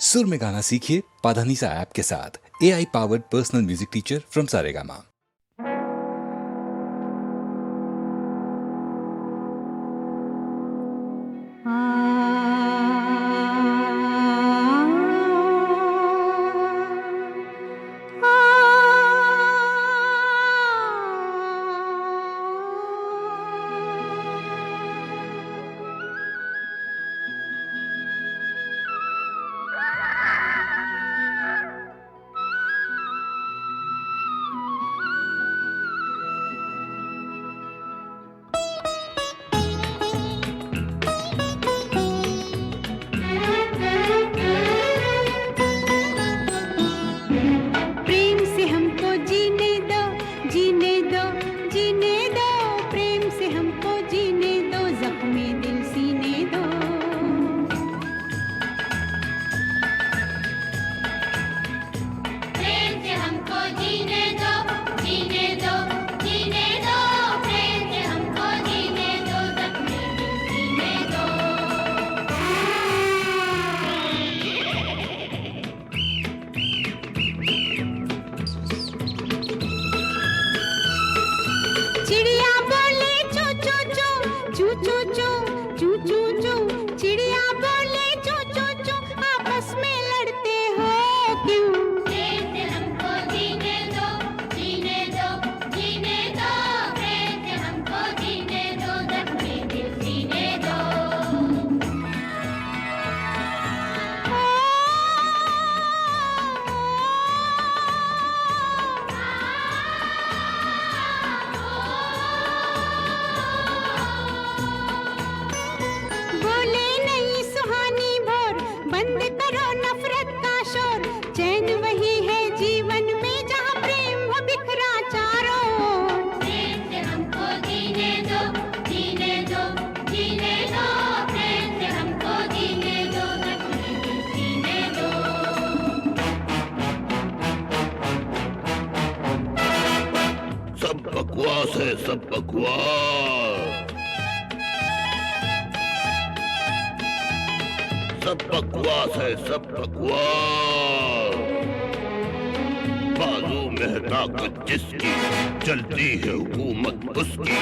सुर में गाना सीखिए पाधानीसा ऐप के साथ। AI powered personal music teacher from Saregama. बकवास है, सब बकवास, सब बकवास है, सब बकवास। बाजू में ताकत जिसकी, चलती है हुकूमत उसकी,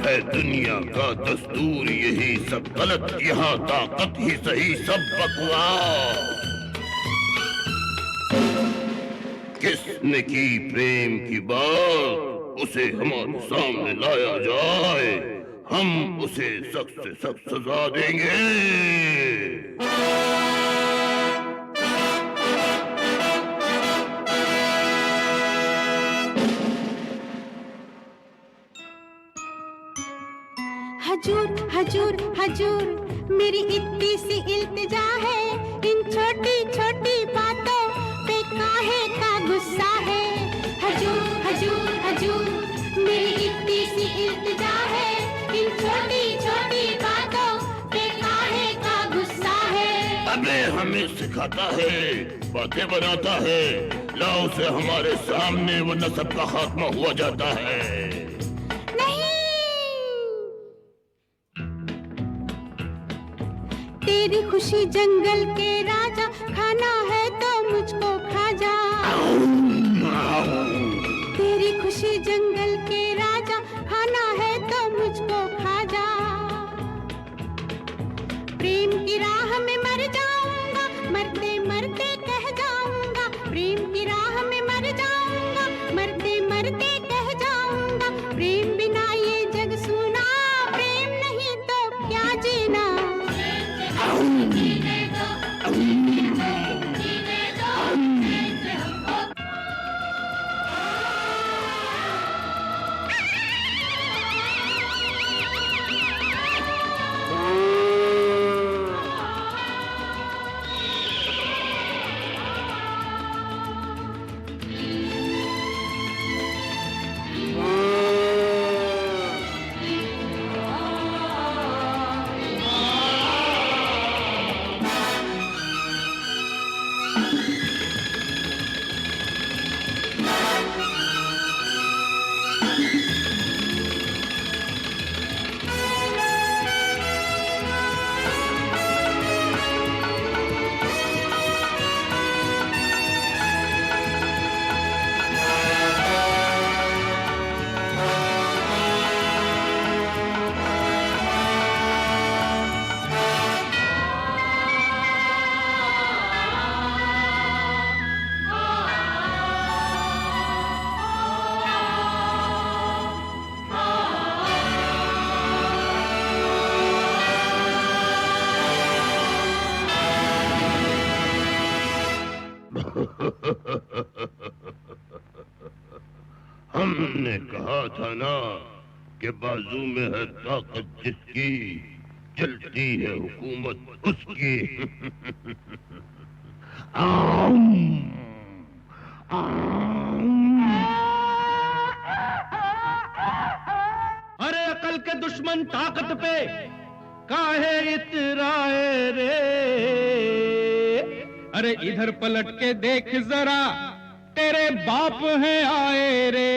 है दुनिया का दस्तूर यही, सब गलत यहाँ ताकत ही सही, सब बकवास। किसने की प्रेम की बात, उसे हमारे सामने लाया जाए, हम उसे सख्त से सख्त सजा देंगे। हजूर हजूर हजूर, मेरी इतनी सी इल्तिजा है, इन छोटी छोटी बातों पे काहे का गुस्सा है। हजूर हजूर हजूर, मेरी इतनी सी इल्तिजा है, इन छोटी छोटी बातों पे काहे का गुस्सा है। अबे हमें सिखाता है, बातें बनाता है, लाओ से हमारे सामने, वरना सबका खात्मा हुआ जाता है। तेरी खुशी जंगल के राजा, खाना है तो मुझको खा जा। तेरी खुशी जंगल के राजा, खाना है तो मुझको खा जा। प्रेम की राह में मर जाऊंगा, मरते मरते कह जाऊंगा। प्रेम की राह में मर जाऊंगा, मरते मरते कह जाऊंगा। प्रेम बिना ये जग सूना, प्रेम नहीं तो क्या जीना। हमने कहा था ना कि बाजू में है ताकत जिसकी, चलती है हुकूमत उसकी। आम, आम। अरे अकल के दुश्मन ताकत पे काहे इतराए रे। अरे इधर पलट के देख जरा, तेरे बाप हैं आए रे।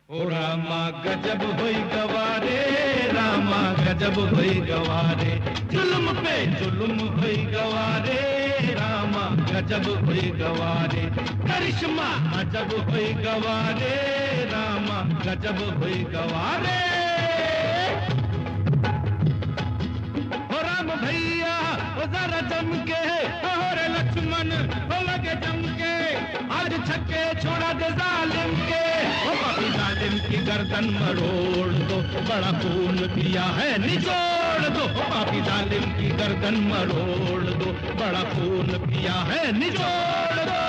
ओ रामा गजब होई गवारे, रामा गजब होई गवारे, जुल्म पे जुल्म होई गवारे, रामा गजब होई गवारे, करिश्मा अजब होई गवारे, रामा गजब होई गवारे। ओ राम भैया ओ जरा जम के, और लक्ष्मण हो लगे जम के, आज छक्के छोड़ा दे जालिम के। ओ पापी जालिम की गर्दन मरोड़ दो, बड़ा खून पिया है निचोड़ दो। ओ पापी जालिम की गर्दन मरोड़ दो, बड़ा खून पिया है निचोड़ दो।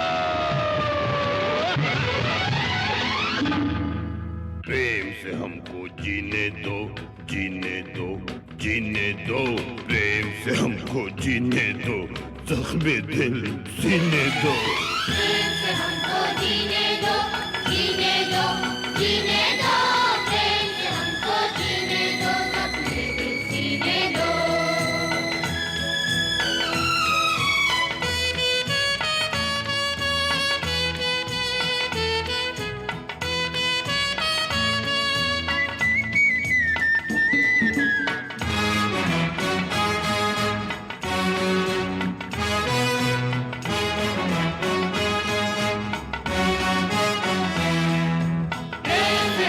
प्रेम से हमको जीने दो, जीने दो, जीने दो। प्रेम से हमको जीने दो, जख्मे दिल सीने दो। प्रेम से हमको जीने दो, जीने दो, जीने दो। प्रेम से हमको जीने दो, सपने दिल सीने दो। प्रेम से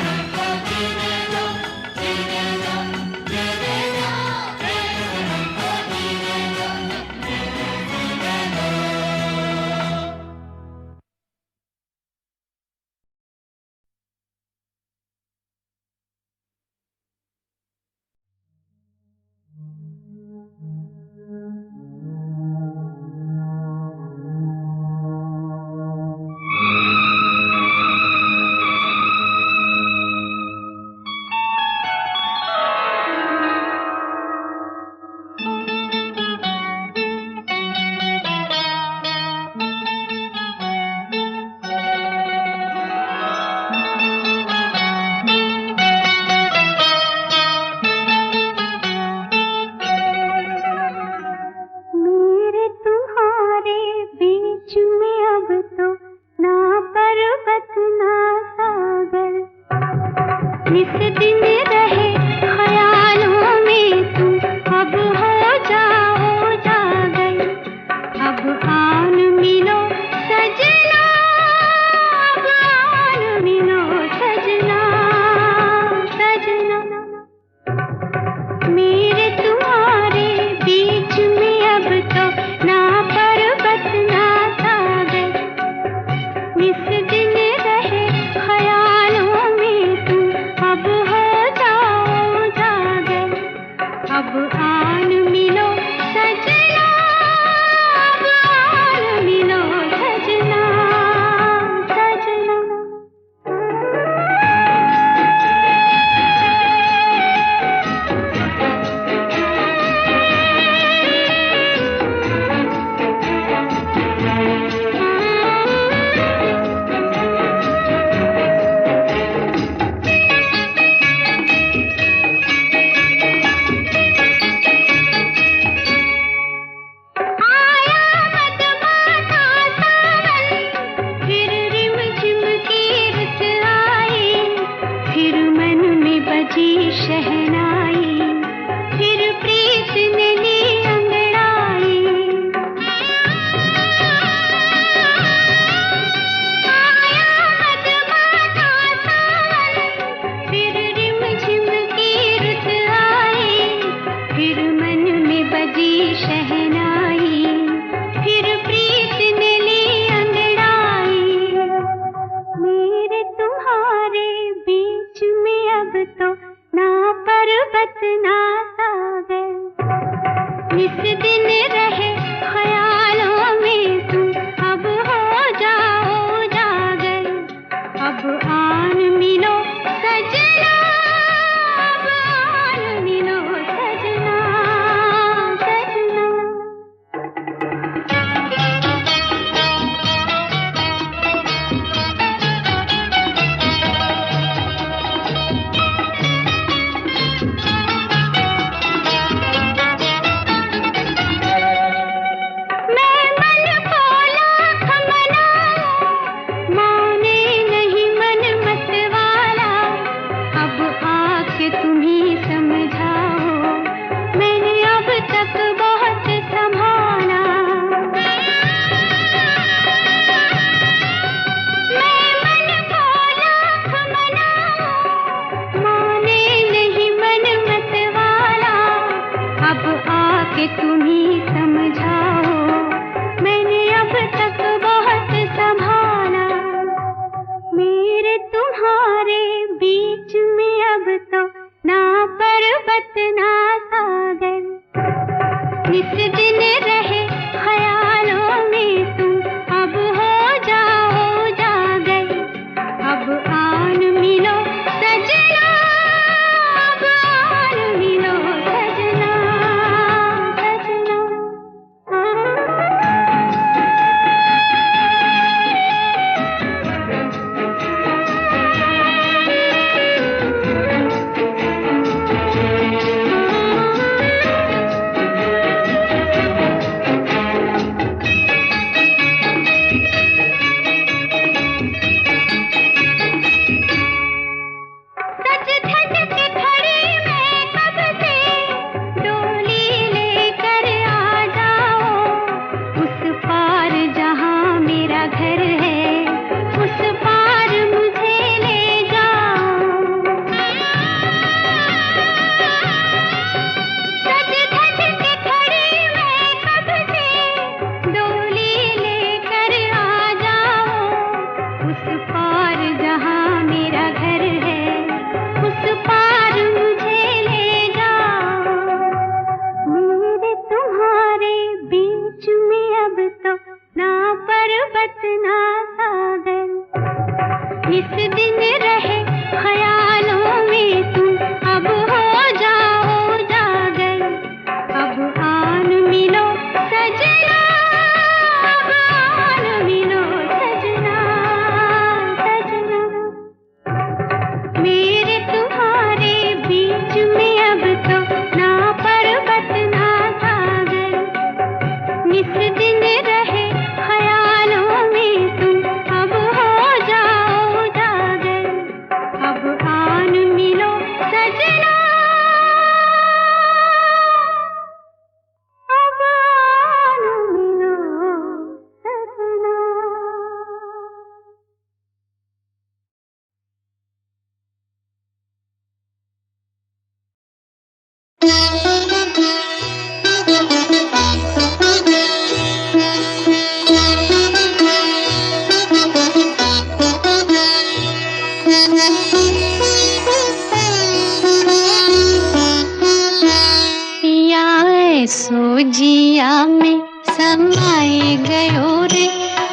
समाए गयो रे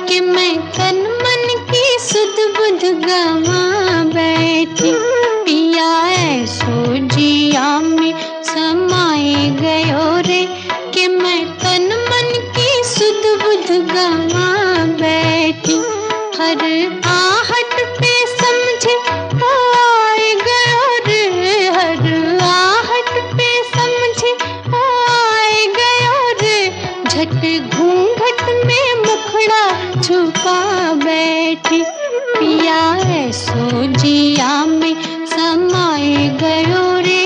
कि मैं तन मन की सुध बुध गवा बैठी। पिया ऐसो जिया में समाए गयो रे कि मैं तन मन की सुध बुध गवा बैठी। हर आहट पे समझे आए गयो रे, हर आहट पे समझे आए गयो रे। झट घूंघट में मुखड़ा छुपा बैठी। पिया ऐसो जिया में समाए गयो रे।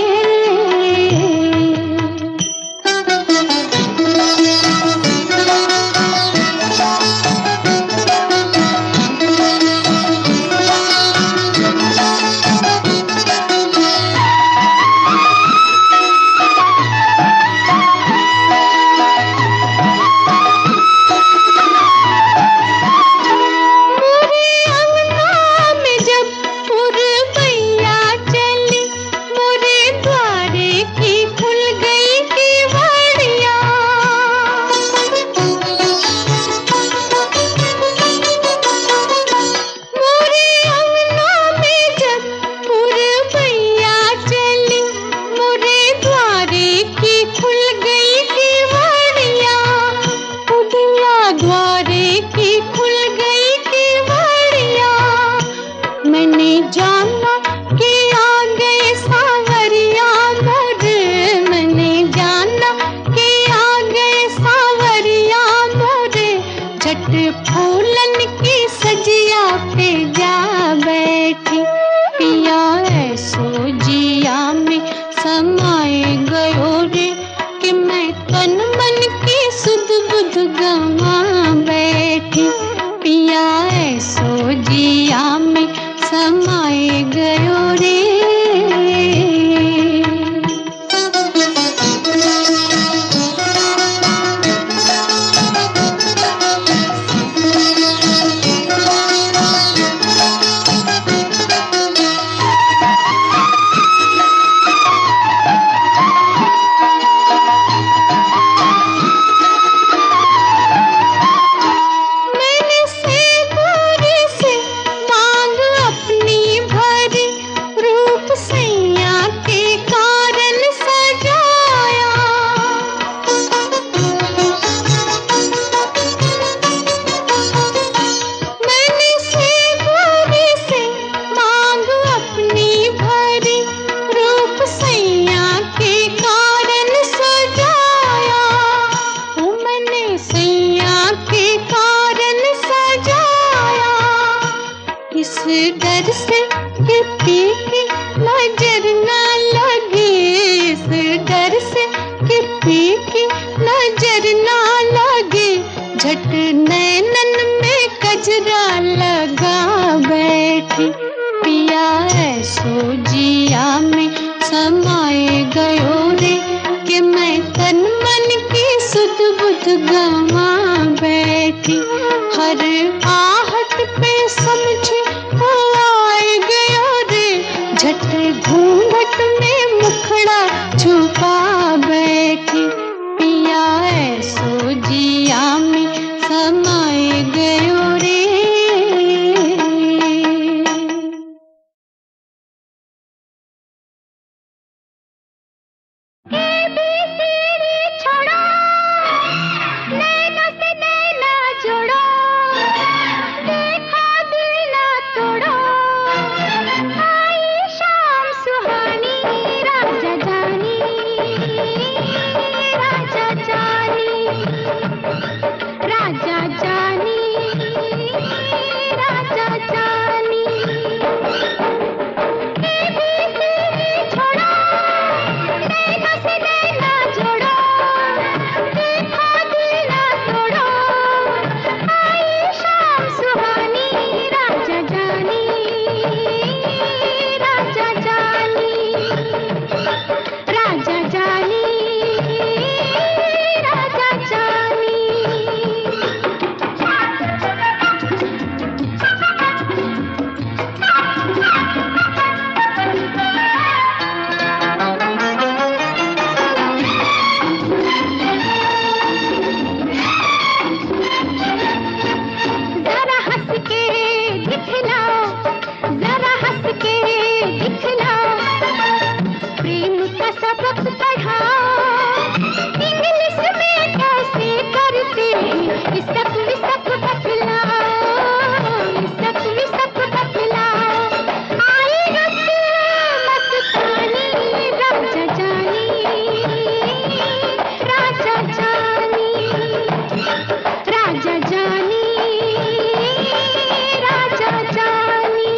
फूलन की सजिया पे जा बैठी। पिया ऐसो जिया में समाए गयो रे कि मैं तन मन की सुध बुध गवा बैठी। पिया ऐसो जिया में समाए गयो रे। डर से कि पीकी नजर न लगे, इस डर से कि पीकी नजर न लगे। झट नैनन में कजरा लगा बैठी। पिया ऐसो जिया में समाए गयो रे कि मैं तन मन की सुध बुध गवा बैठी। हर आहट पे समझे आए गयो रे। झट घूंघट में मुखड़ा छुपा बैठी। पिया ऐसो जिया में समाए गयो रे। छोड़ो, नैनों से नैना जोड़ो। इसक विसक बतलाओ, इसक विसक बतलाओ। आई रुत मस्तानी, राजा जानी, राजा जानी, राजा जानी, राजा जानी।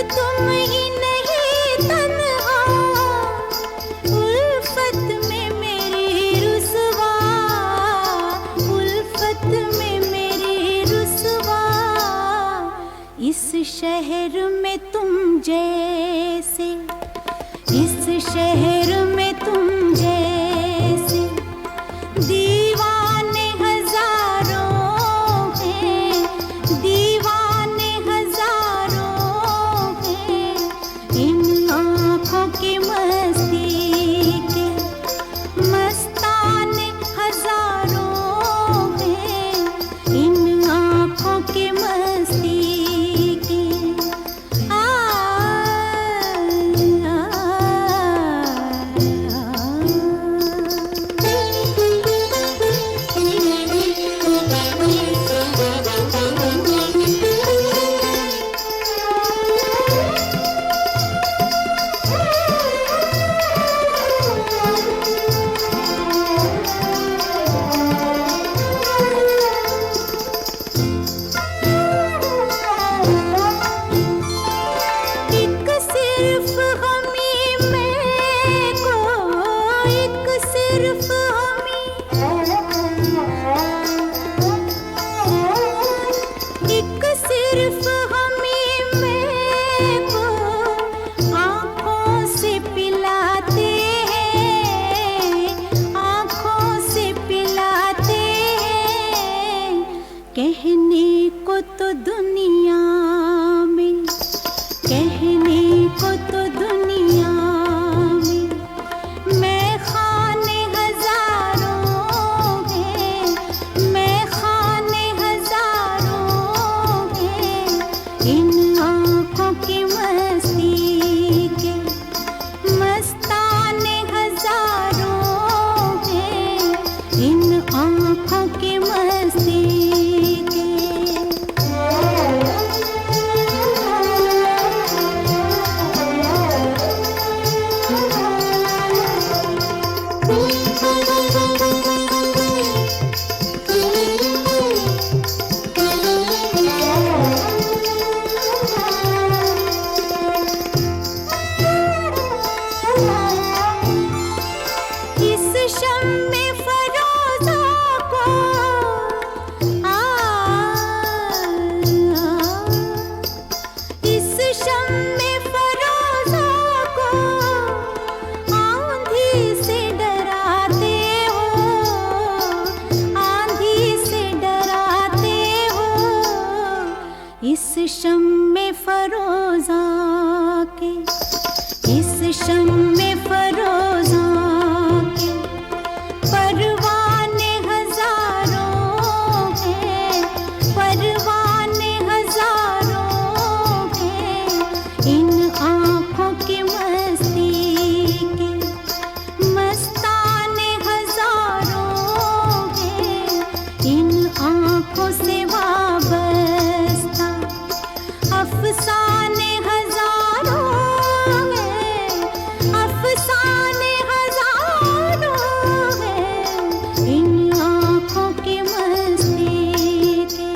तुम ही नहीं तन्हा, उल्फत में मेरी रुसवा, उल्फत में मेरी रुसवा। इस शहर में तुम जैसे, इस शहर में तुम जैसे दीवाने हजारों हैं, दीवाने हजारों हैं। इन आँखों की मस्ती के मस्ताने हजारों हैं, इन आँखों की मस्ती के। एक सिर्फ हमी में को, एक सिर्फ हमी, एक सिर्फ हमी में को आँखों से पिलाते हैं, आँखों से पिलाते हैं। कहने को तो दुनिया में, कहने को तो दुनिया में मैं खाने हजारों हैं, मैं खाने हजारों हैं। इन आँखों की मस्ती के मस्ताने हजारों हैं, इन आँखों की मस्ती के। इस शम्मे फरोज़ा को इस शम्मे फरोज़ा को आंधी से डराते हो, आंधी से डराते हो। इस शम्मे फरोज़ा के, इस शम्मे फरोज़ा के परवाने हजारों हैं, परवाने हजारों हैं। इन आँखों की मस्ती के मस्ताने हजारों हैं, इन आँखों से वाबस्ता अफसाने हजारों हैं, अफसाने हजारों हैं। इन आँखों की मस्ती के।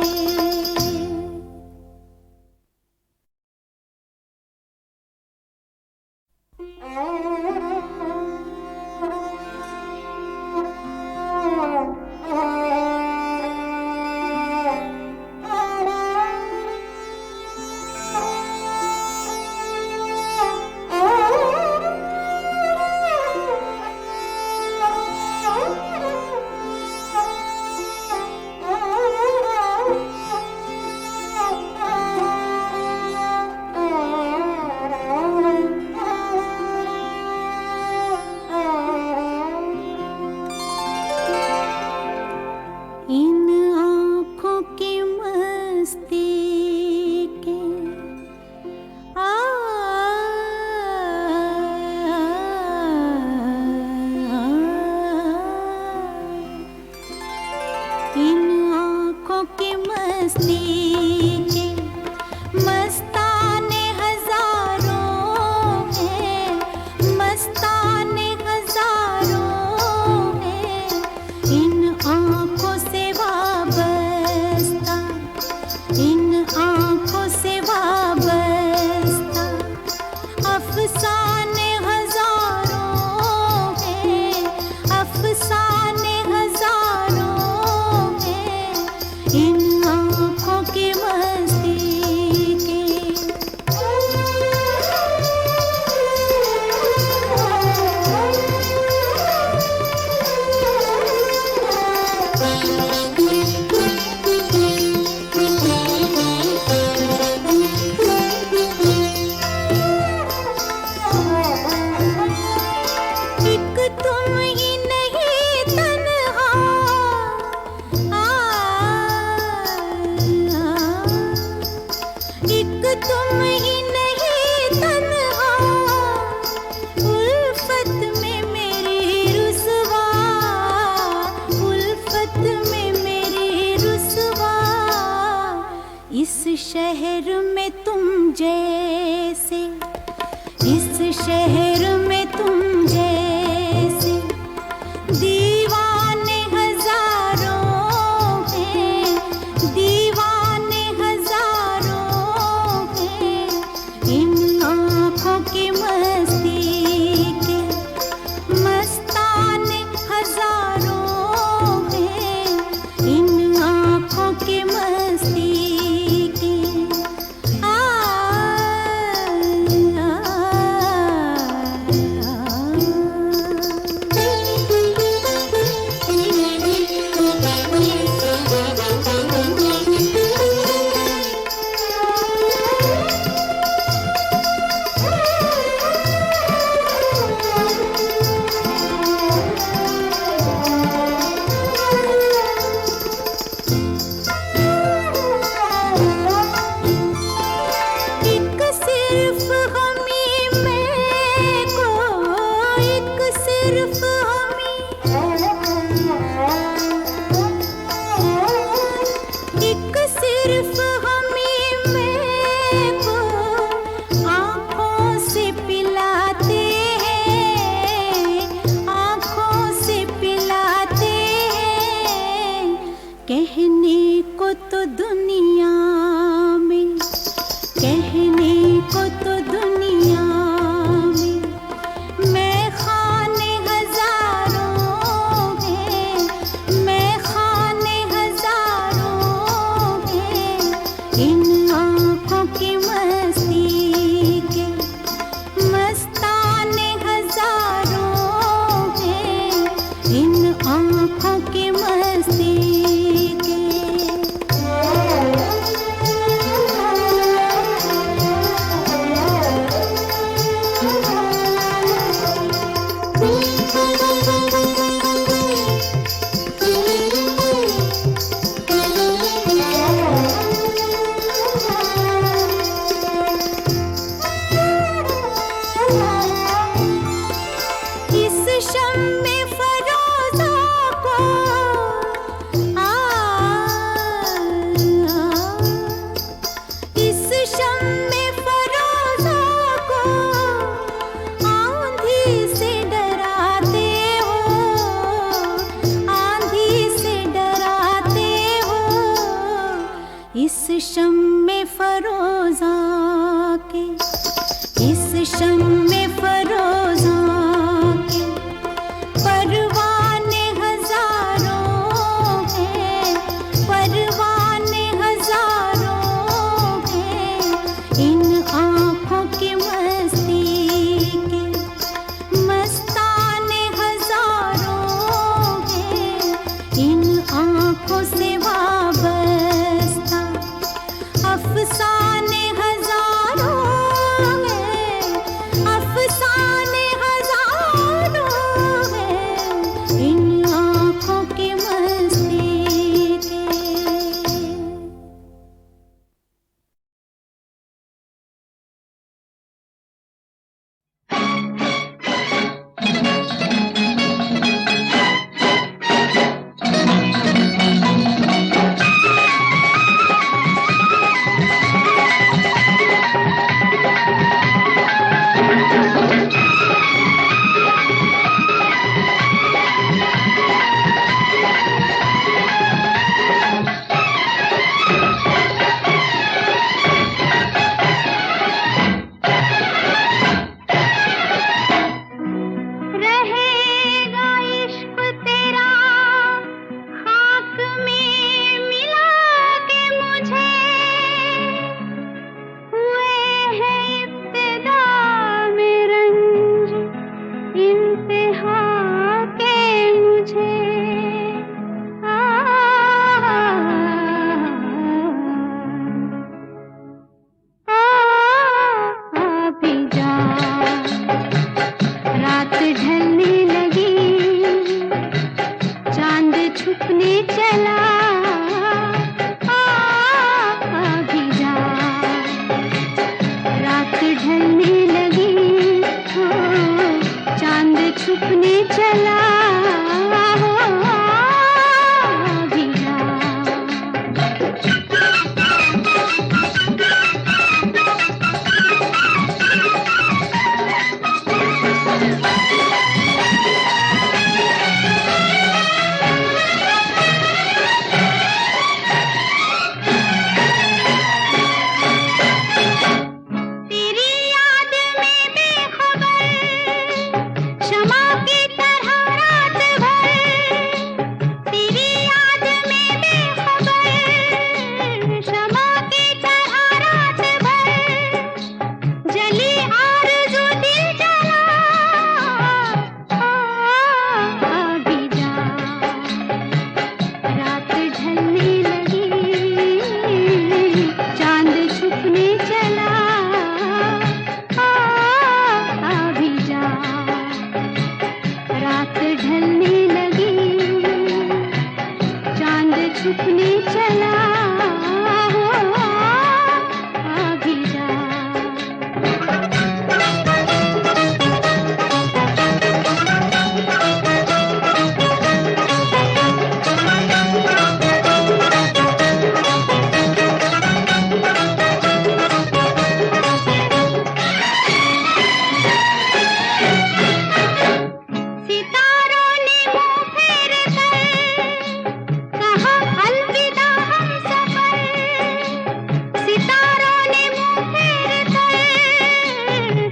तुम ही नहीं तन्हा, उल्फत में मेरी रुसवा, उल्फत में मेरी रुसवा। इस शहर में तुम जैसे, इस शहर में तुम जैसे दीवाने हजारों हैं, दीवाने हजारों हैं। इन आँखों की मस्ती के मस्ताने हजारों हैं, इन आँखों की मस्ती के। एक सिर्फ हमी मैं को, एक सिर्फ हमी, एक सिर्फ हमी मैं को आँखों से पिलाते हैं, आँखों से पिलाते हैं। कहने को तो दुनिया में, कहने को तो दुनिया में मैं खाने हजारों हैं, मैं खाने हजारों हैं। इन आँखों की मस्ती के मस्ताने हजारों हैं, इन आँखों की मस्ती के। इस शम्मे फरोज़ा को इस शम्मे फरोज़ा को आंधी से डराते हो, आंधी से डराते हो। इस शम्मे फरोज़ा के, इस शम्मे फरोज़ा के परवाने हजारों हैं, परवाने हजारों हैं। इन आँखों की मस्ती के मस्ताने हजारों हैं, इन आँखों से वाबस्ता अफसाने हजारों हैं, ढलने लगी, हो चांद छुपने चला, हो भी जा। तेरी याद में बेखबर शमा की तरह रात भर, तेरी याद में बेखबर शमा की तरह रात भर, जली आरज़ू दिल जला, भी जा। रात ढलने लगी, चांद छुपने चला, भी जा। रात ढलने लगी, चांद छुपने चला, भी जा। सितारों ने मुँह फेर कर कहा अलविदा हम सफर, सितारों ने मुँह फेर कर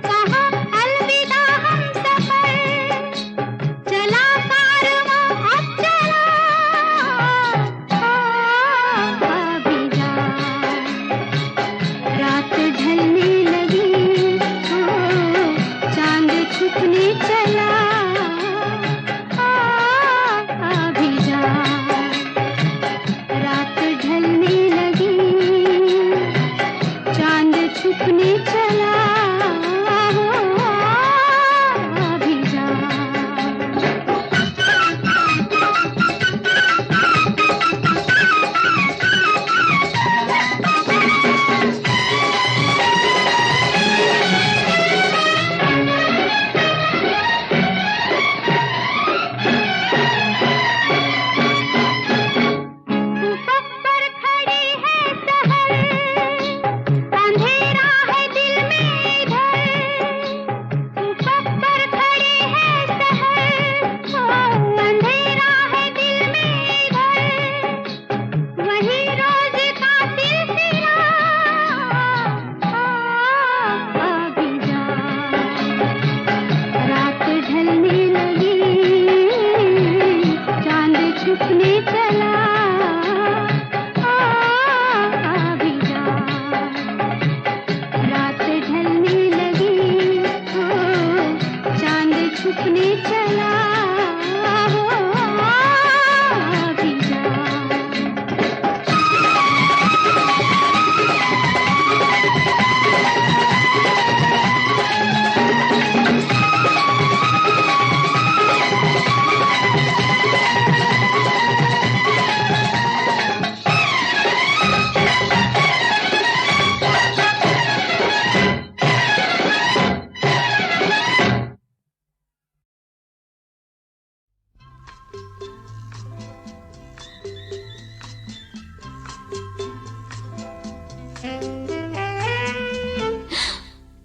कहा अलविदा हम सफर, चला कारवां अब चला, भी जा। रात ढलने लगी, हो चांद छुपने चला, भी जा। रात ढलने लगी, चांद छुपने चला, भी जा। ऊपर खड़ी है सहर, अंधेरा है दिल में इधर, ऊपर खड़ी है सहर, अंधेरा है दिल में इधर, वही रोज का सिलसिला, भी जा। रात ढलने लगी, चांद छुपने चला, भी जा। रात ढलने लगी, हो चांद छुपने चला, भी जा।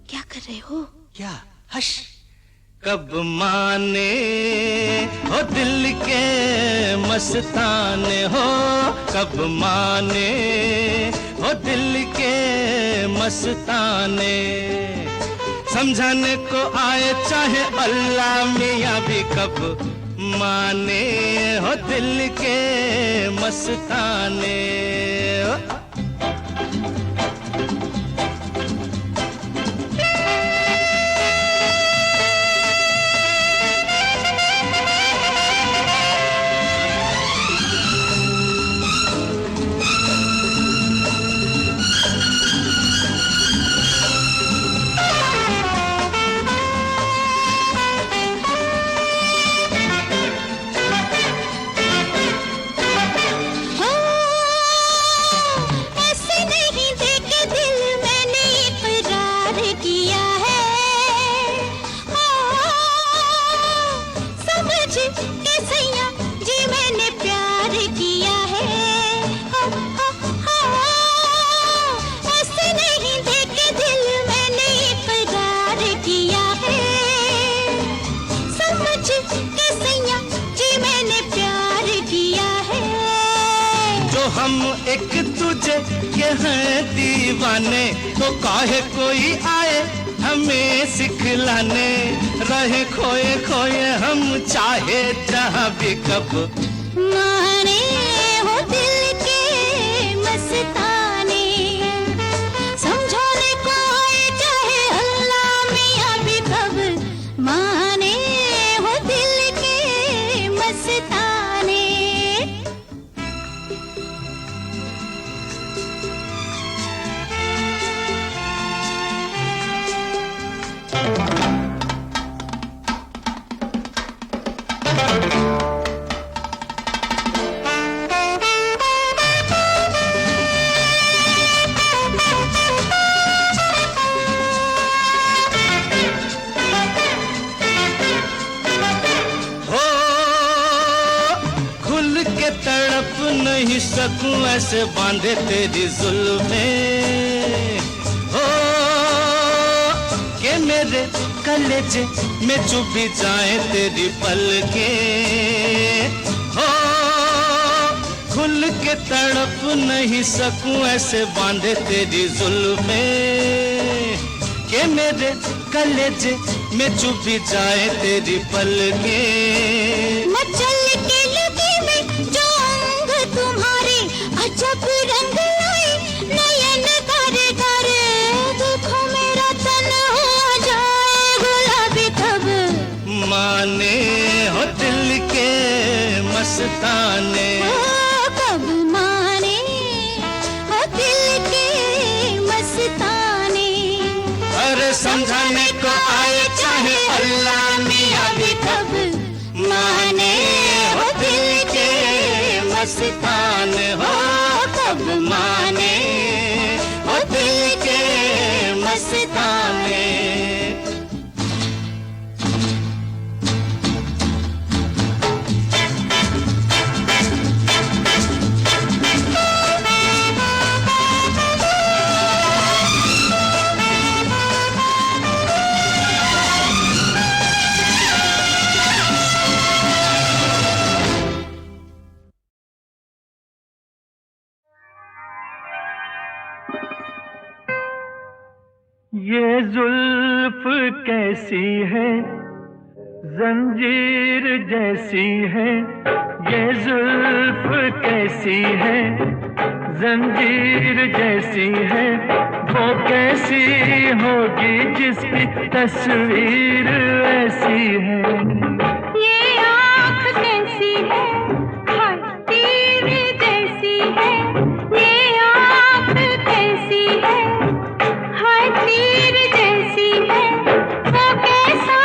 क्या कर रहे हो? क्या हश कब माने हो दिल के मस्ताने हो, कब माने हो दिल के मस्ताने, समझाने को आए चाहे अल्लाह मियाँ भी, कब माने हो दिल के मस्ताने। एक तुझे के हैं दीवाने, तो काहे कोई आए हमें सिखलाने। रहे खोए खोए हम चाहे जहाँ भी कब, माने हो दिल के मस्ताने। समझाने को आए चाहे अल्लाह मियाँ भी कब, माने हो दिल के मस्ताने। तड़प नहीं सकूं ऐसे बांधे तेरी जुल्फें, हो के मेरे कलेजे में चुभी जाए तेरी पलके। हो खुल के तड़प नहीं सकूं ऐसे बांधे तेरी जुल्फें, के मेरे कलेजे में चुभी जाए तेरी पलके। मचल के लगे में जो अंग तुम्हारे अजब रंग लाए, नयन करे करे देखो मेरा तन हो जाए गुलाबी कब, माने हो दिल के मस्ताने। कब माने हो दिल के मस्ताने। अरे समझाने को आए चाहे अल्लाह मियाँ भी कब, माने हो दिल के मस्ताने। हो कब माने हो दिल के मस्ताने। ये जुल्फ कैसी है, जंजीर जैसी है। ये जुल्फ कैसी है, जंजीर जैसी है। वो कैसी होगी जिसकी तस्वीर ऐसी है। ये आँख कैसी है, हाय तीर जैसी है। ये आँख कैसी है, हाय तीर जैसी है। वो कैसा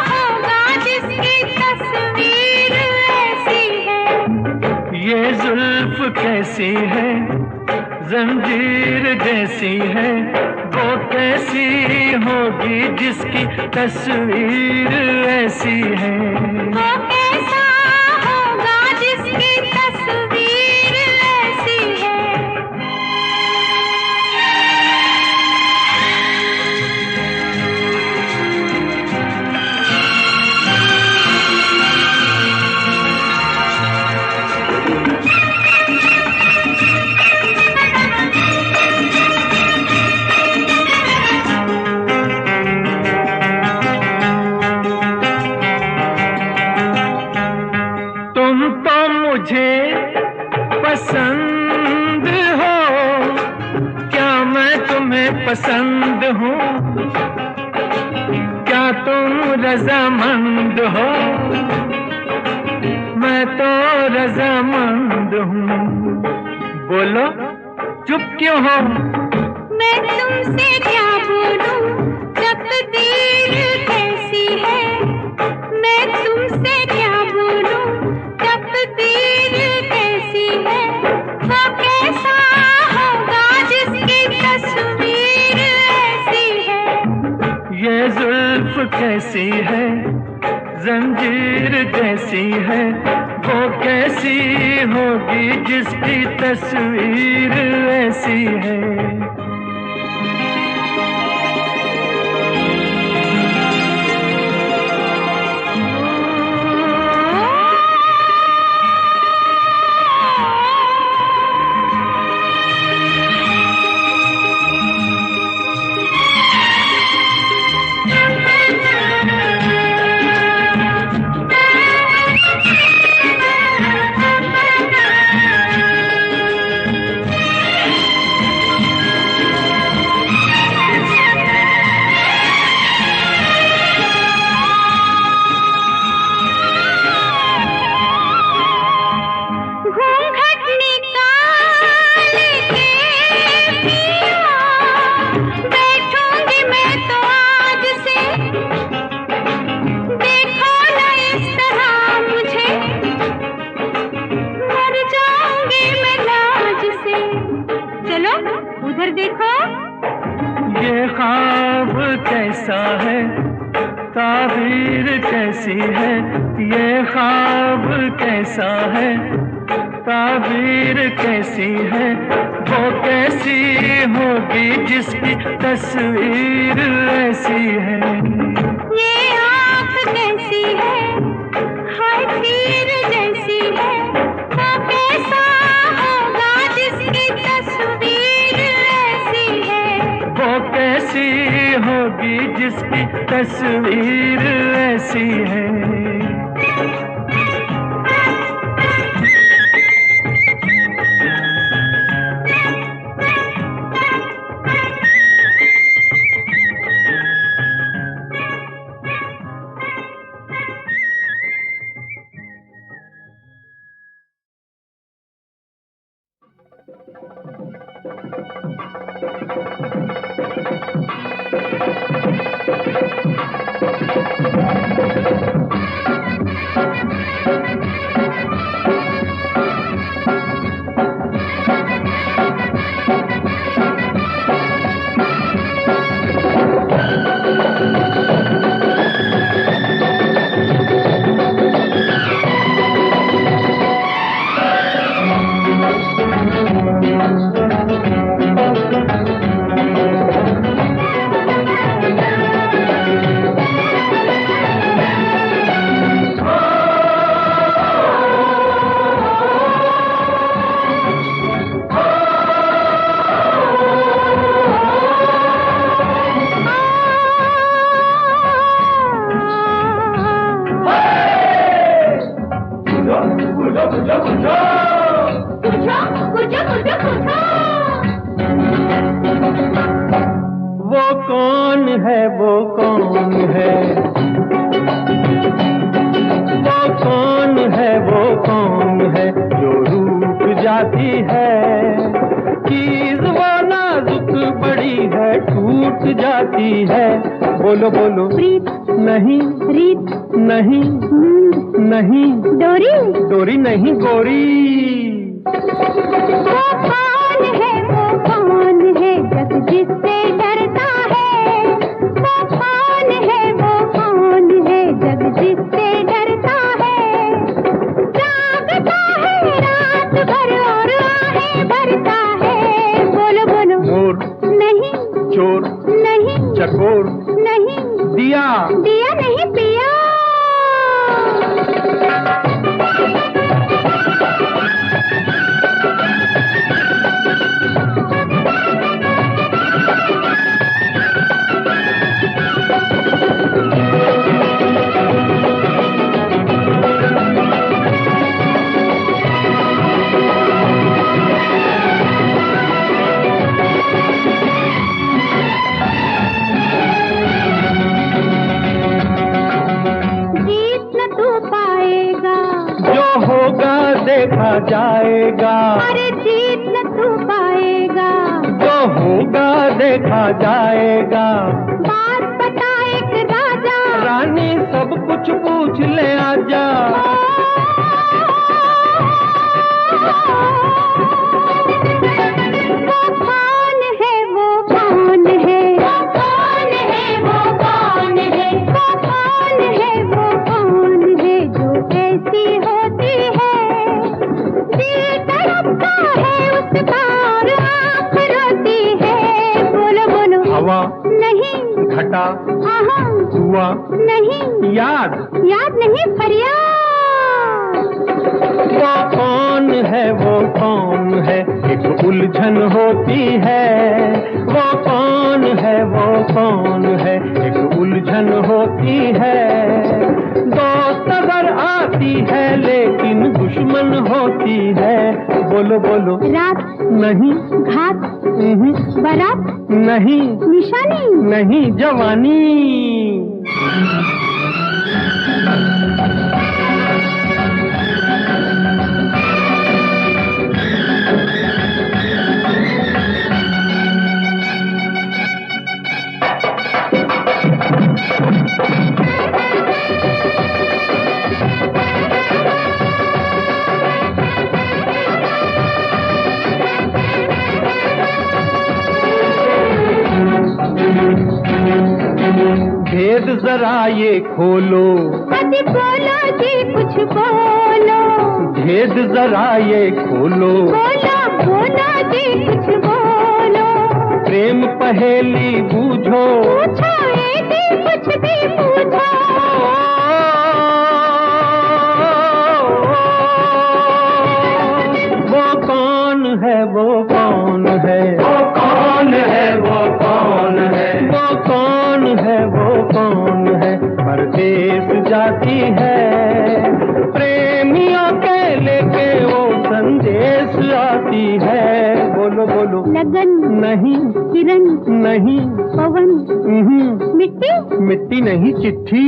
होगा जिसकी तस्वीर ऐसी है। ये जुल्फ कैसी है, जंजीर जैसी है। वो कैसी होगी जिसकी तस्वीर ऐसी है। वो कैसा होगा जिसकी तस्वीर ऐसी है। मुझे पसंद हो, क्या मैं तुम्हें पसंद हूँ? क्या तुम रजामंद हो? मैं तो रजामंद हूँ। बोलो चुप क्यों हो? मैं तुमसे क्या बोलूं, तकदीर कैसी है। मैं तुमसे क्या बोलूं, तकदीर कैसी है। वो कैसा होगा जिसकी तस्वीर ऐसी है। ये जुल्फ कैसी है, जंजीर जैसी है। वो कैसी होगी जिसकी तस्वीर ऐसी है। कैसा है, ताबीर कैसी है, ये ख्वाब कैसा है, ताबीर कैसी है, वो कैसी होगी जिसकी तस्वीर ऐसी है। ये आँख कैसी है, हाय तीर जैसी है, वो कैसा होगा जिसकी तस्वीर ऐसी है। वो कैसी होगी जिसकी तस्वीर ऐसी है। वो कौन है, वो कौन है, वो कौन है, वो कौन है जो रूठ जाती है, चीज वो नाजुक बड़ी है टूट जाती है। बोलो बोलो प्रीत नहीं, रीत नहीं, नहीं, डोरी। डोरी नहीं, गोरी। वो कौन है, वो कौन है जग जिससे डरता है। वो कौन है, वो कौन है जग जिससे डरता है। जागता है रात भर और आहें भरता है। बोलो बोलो मोर नहीं, चोर नहीं, चकोर नहीं, दिया दिया नहीं पिया। देखा जाएगा, अरे जीत न तू पाएगा। जो होगा देखा जाएगा। बात बता एक राजा, रानी सब कुछ पूछ ले आजा। वो कौन है, वो कौन है, वो कौन है, वो कौन है, वो कौन है, वो कौन है जो ऐसी होती है। दिल तड़पता है उसका और आँख रोती है। बोलो बोलो हवा नहीं, घटा आहा हुआ नहीं, याद याद नहीं फरियाद। वो कौन है, वो कौन है एक उलझन होती है। वो कौन है, वो कौन है एक उलझन होती है। दोस्त अगर आती है लेकिन दुश्मन होती है। बोलो बोलो रात नहीं, घात बारात नहीं, निशानी नहीं, जवानी। भेद जरा ये खोलो, अरे बोलो जी कुछ बोलो, भेद जरा ये खोलो, बोलो बोलो जी कुछ बोलो, प्रेम पहेली बूझो, पूछो ये जी कुछ भी पूछो, वो कौन है, वो कौन है, वो कौन है, वो कौन है, वो कौन है, वो कौन है, परदेस जाती है, प्रेमियों के लेके वो संदेश आती है, बोलो बोलो, लगन नहीं, किरण नहीं, पवन मिट्टी, मिट्टी नहीं, चिट्ठी।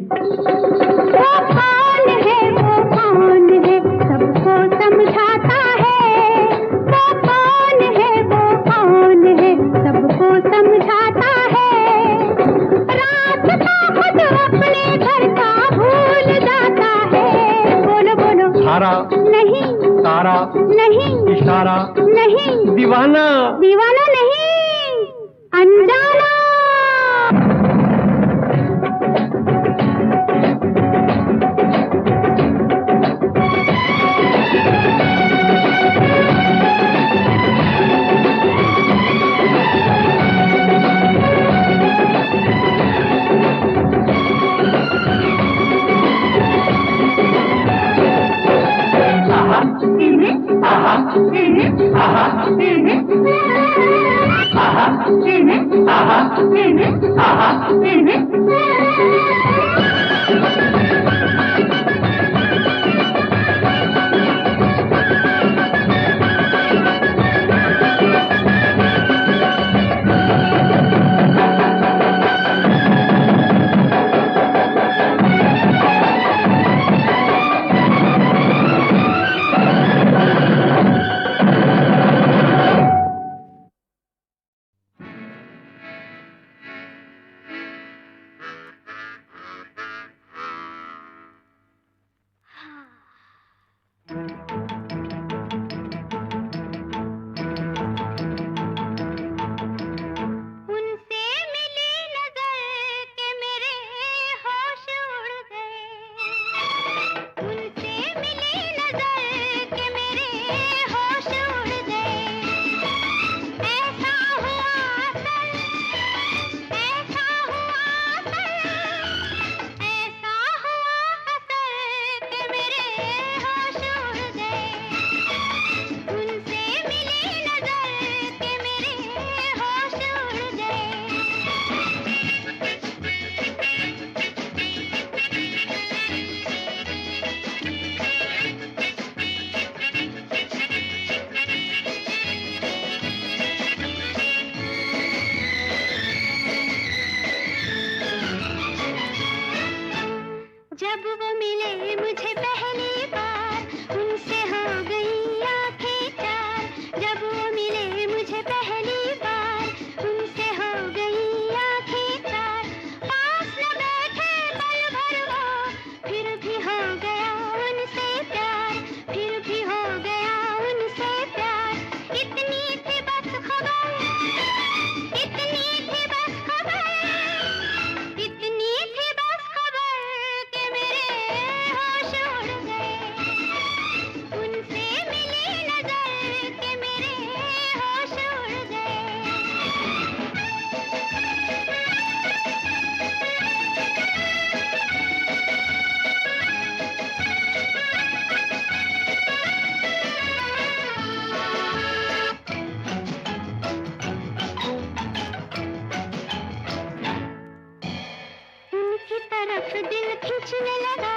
वो कौन है, वो कौन है, सबको समझाता है, वो कौन है, वो कौन है, सबको समझाता है, रात को खुद अपने घर का भूल जाता है, बोलो बोलो, तारा नहीं तारा, नहीं इशारा नहीं, दीवाना, दीवाना नहीं, अनजाना। जब वो मिले मुझे पहली बार, उनसे हो गई आंखें चार, जब वो मिले मुझे पहली बार, उनसे हो गई आंखें चार, पास न बैठे पल भर वो, फिर भी हो गया उनसे प्यार, फिर भी हो गया उनसे प्यार, इतनी थी बस खबर, इतनी थी बस खबर, इतनी थी बस खबर के मेरे होश उड़ गए, उनसे मिली नजर के मेरे होश उड़ गए। उनकी तरफ दिल खींचने लगा,